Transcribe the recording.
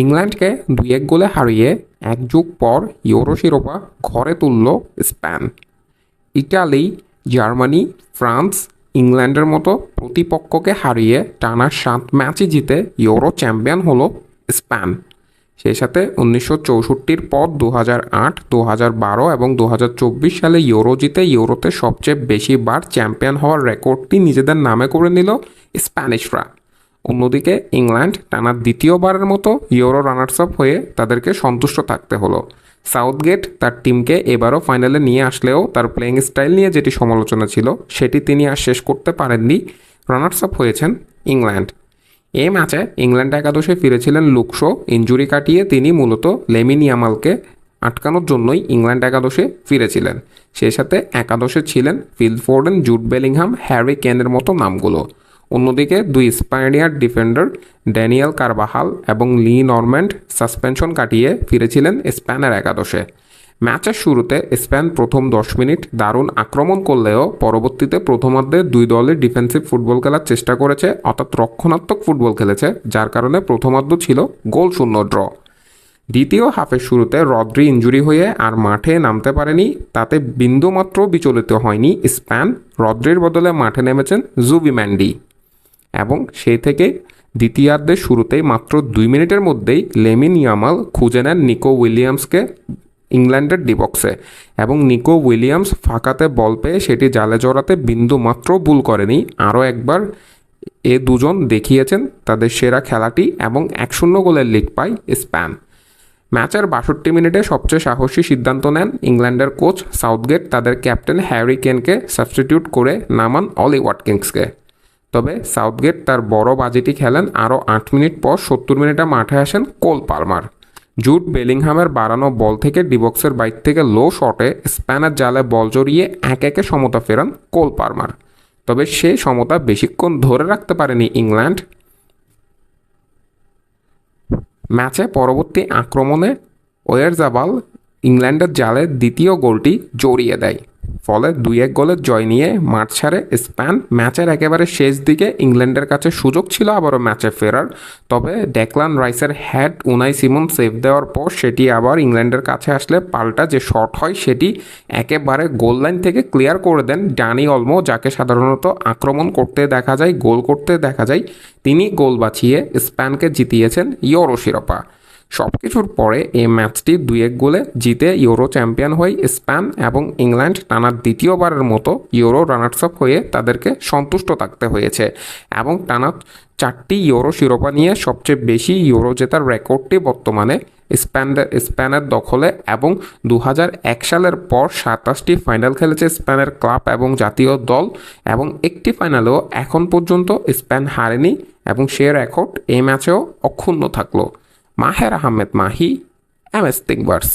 ইংল্যান্ডকে 2-1 গোলে হারিয়ে এক যুগ পর ইউরো শিরোপা ঘরে তুলল স্পেন। ইটালি, জার্মানি, ফ্রান্স, ইংল্যান্ডের মতো প্রতিপক্ষকে হারিয়ে টানা 7 ম্যাচই জিতে ইউরো চ্যাম্পিয়ন হলো স্পেন। সেই সাথে 1964 পর 2008, 2012 এবং 2024 সালে ইউরো জিতে ইউরোতে সবচেয়ে বেশি বার চ্যাম্পিয়ন হওয়ার রেকর্ডটি নিজেদের নামে করে নিল স্প্যানিশরা। অন্যদিকে ইংল্যান্ড টানা দ্বিতীয়বারের মতো ইউরো রানার্স আপ হয়ে তাদেরকে সন্তুষ্ট থাকতে হলো। সাউথগেট তার টিমকে এবারও ফাইনালে নিয়ে আসলেও তার প্লেইং স্টাইল নিয়ে যেটি সমালোচনা ছিল সেটি তিনি আর শেষ করতে পারেননি। রানার্স আপ হয়েছেন ইংল্যান্ড। এই ম্যাচে ইংল্যান্ড একাদশে ফিরেছিলেন লুকশো। ইনজুরি কাটিয়ে তিনি মূলত লেমিন ইয়ামালকে আটকানোর জন্যই ইংল্যান্ড একাদশে ফিরেছিলেন। সেই সাথে একাদশে ছিলেন Phil Foden, Jude Bellingham, Harry কেনের মতো নামগুলো। অন্যদিকে দুই স্প্যানিয়ার্ড ডিফেন্ডার ড্যানিয়েল কারবাহাল এবং লি নরম্যান্ড সাসপেনশন কাটিয়ে ফিরেছিলেন স্পেনের একাদশে। ম্যাচের শুরুতে স্পেন প্রথম 10 মিনিট দারুণ আক্রমণ করলেও পরবর্তীতে প্রথমার্ধে দুই দলের ডিফেন্সিভ ফুটবল খেলার চেষ্টা করেছে, অর্থাৎ রক্ষণাত্মক ফুটবল খেলেছে, যার কারণে প্রথমার্ধ ছিল গোলশূন্য ড্র। দ্বিতীয় হাফের শুরুতে রদ্রি ইনজুরি হয়ে আর মাঠে নামতে পারেনি, তাতে বিন্দুমাত্র বিচলিত হয়নি স্পেন। রদ্রির বদলে মাঠে নেমেছেন জুবিমেন্ডি এবং সেই থেকে দ্বিতীয়ার্ধের শুরুতেই মাত্র 2 মিনিটের মধ্যেই লেমিন ইয়ামাল খুঁজে নেন নিকো উইলিয়ামসকে ইংল্যান্ডের ডিবক্সে এবং নিকো উইলিয়ামস ফাঁকাতে বল পেয়ে সেটি জালে জড়াতে বিন্দু মাত্র ভুল করেনি। আরও একবার এ দুজন দেখিয়েছেন তাদের সেরা খেলাটি এবং 1-0 গোলের লিড পায় স্পেন। ম্যাচের 62 মিনিটে সবচেয়ে সাহসী সিদ্ধান্ত নেন ইংল্যান্ডের কোচ সাউথগেট। তাদের ক্যাপ্টেন হ্যারি কেনকে সাবস্টিটিউট করে নামান অলি ওয়াটকিন্সকে। তবে সাউথগেট তার বড় বাজিটি খেলেন আরও 8 মিনিট পর। 70 মিনিটে মাঠে আসেন কোল পালমার। জুড বেলিংহামের বাড়ানো বল থেকে ডিবক্সের বাইর থেকে লো শটে স্প্যানের জালে বল জড়িয়ে 1-1 সমতা ফেরান কোল পালমার। তবে সেই সমতা বেশিক্ষণ ধরে রাখতে পারেনি ইংল্যান্ড। ম্যাচে পরবর্তী আক্রমণে ওয়েরজাবাল ইংল্যান্ডের জালে দ্বিতীয় গোলটি জড়িয়ে দেয়, ফলে 2-1 গোলের জয় নিয়ে মাঠ ছাড়ে স্পেন। ম্যাচের একেবারে শেষ দিকে ইংল্যান্ডের কাছে সুযোগ ছিল আবারও ম্যাচে ফেরার, তবে ডেকলান রাইসের হেড উনাই সিমন সেভ দেওয়ার পর সেটি আবার ইংল্যান্ডের কাছে আসলে পাল্টা যে শট হয় সেটি একেবারে গোল লাইন থেকে ক্লিয়ার করে দেন ডানি অলমো, যাকে সাধারণত আক্রমণ করতে দেখা যায়, গোল করতে দেখা যায়। তিনি গোল বাঁচিয়ে স্পেনকে জিতিয়েছেন ইউরো শিরোপা। সব কিছুর পরে এই ম্যাচটি 2-1 গোলে জিতে ইউরো চ্যাম্পিয়ন হয় স্পেন এবং ইংল্যান্ড টানা দ্বিতীয়বারের মতো ইউরো রানার্স আপ হয়ে তাদেরকে সন্তুষ্ট থাকতে হয়েছে এবং টানা 4টি ইউরো শিরোপা নিয়ে সবচেয়ে বেশি ইউরো জেতার রেকর্ডটি বর্তমানে স্পেনের দখলে এবং 2001 সালের পর 27টি ফাইনাল খেলেছে স্পেনের ক্লাব এবং জাতীয় দল এবং একটি ফাইনালেও এখন পর্যন্ত স্পেন হারেনি এবং সে রেকর্ড এই ম্যাচেও অক্ষুণ্ণ থাকলো। মাহের আহমেদ মাহি, এমএস টিংবার্স।